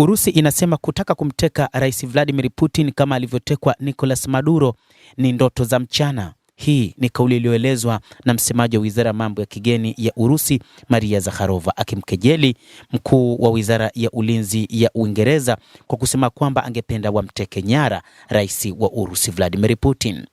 Urusi inasema kutaka kumteka Rais Vladimir Putin kama alivyotekwa Nicolas Maduro ni ndoto za mchana. Hii ni kauli iliyoelezwa na msemaji wa Wizara ya Mambo ya Kigeni ya Urusi, Maria Zakharova, akimkejeli mkuu wa Wizara ya Ulinzi ya Uingereza kwa kusema kwamba angependa wamteke nyara Rais wa Urusi Vladimir Putin.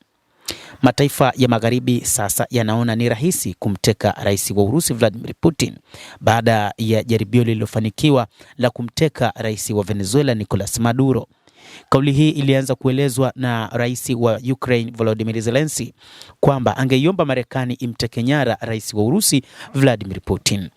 Mataifa ya Magharibi sasa yanaona ni rahisi kumteka Rais wa Urusi Vladimir Putin baada ya jaribio lililofanikiwa la kumteka Rais wa Venezuela Nicolas Maduro. Kauli hii ilianza kuelezwa na Rais wa Ukraine Volodymyr Zelensky kwamba angeiomba Marekani imteke nyara Rais wa Urusi Vladimir Putin.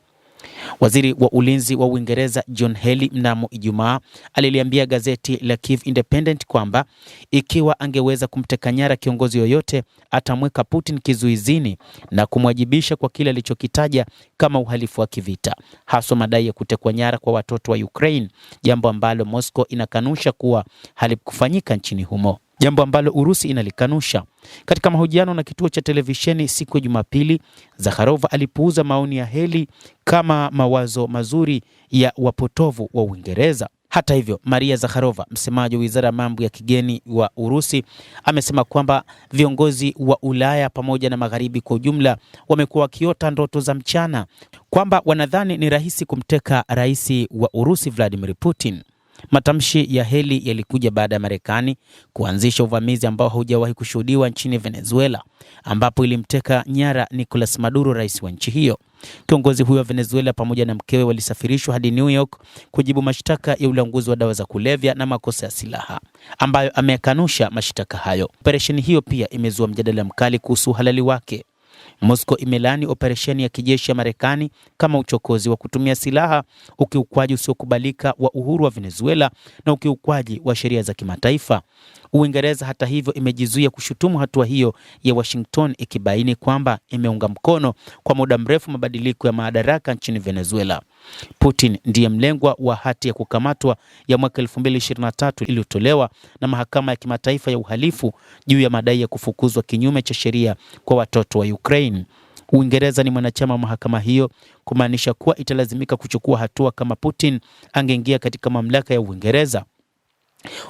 Waziri wa Ulinzi wa Uingereza John Healey mnamo Ijumaa aliliambia gazeti la Kyiv Independent kwamba ikiwa angeweza kumteka nyara kiongozi yoyote atamweka Putin kizuizini na kumwajibisha kwa kile alichokitaja kama uhalifu wa kivita, haswa madai ya kutekwa nyara kwa watoto wa Ukraine, jambo ambalo Moscow inakanusha kuwa halikufanyika nchini humo, jambo ambalo Urusi inalikanusha. Katika mahojiano na kituo cha televisheni siku ya Jumapili, Zakharova alipuuza maoni ya Healey kama mawazo mazuri ya wapotovu wa Uingereza. Hata hivyo, Maria Zakharova, msemaji wa Wizara ya Mambo ya Kigeni wa Urusi, amesema kwamba viongozi wa Ulaya pamoja na Magharibi kwa ujumla wamekuwa wakiota ndoto za mchana, kwamba wanadhani ni rahisi kumteka Rais wa Urusi Vladimir Putin. Matamshi ya Healey yalikuja baada ya Marekani kuanzisha uvamizi ambao haujawahi kushuhudiwa nchini Venezuela, ambapo ilimteka nyara Nicolas Maduro, rais wa nchi hiyo. Kiongozi huyo wa Venezuela pamoja na mkewe walisafirishwa hadi New York kujibu mashtaka ya ulanguzi wa dawa za kulevya na makosa ya silaha, ambayo amekanusha mashtaka hayo. Operesheni hiyo pia imezua mjadala mkali kuhusu uhalali wake. Moscow imelaani operesheni ya kijeshi ya Marekani kama uchokozi wa kutumia silaha, ukiukwaji usiokubalika wa uhuru wa Venezuela na ukiukwaji wa sheria za kimataifa. Uingereza hata hivyo imejizuia kushutumu hatua hiyo ya Washington, ikibaini kwamba imeunga mkono kwa muda mrefu mabadiliko ya madaraka nchini Venezuela. Putin ndiye mlengwa wa hati ya kukamatwa ya mwaka 2023 iliyotolewa na Mahakama ya Kimataifa ya Uhalifu juu ya madai ya kufukuzwa kinyume cha sheria kwa watoto wa Ukraine. Uingereza ni mwanachama wa mahakama hiyo, kumaanisha kuwa italazimika kuchukua hatua kama Putin angeingia katika mamlaka ya Uingereza.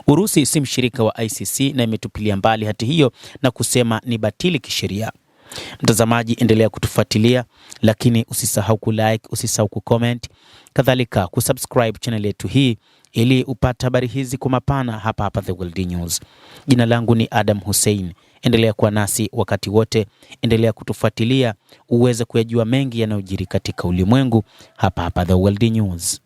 Urusi si mshirika wa ICC na imetupilia mbali hati hiyo na kusema ni batili kisheria. Mtazamaji, endelea kutufuatilia, lakini usisahau kulike, usisahau kucomment, kadhalika kusubscribe channel yetu hii ili upate habari hizi kwa mapana hapa The World News. Jina langu ni Adam Hussein. Endelea kuwa nasi wakati wote, endelea kutufuatilia uweze kuyajua mengi yanayojiri katika ulimwengu hapa The World News.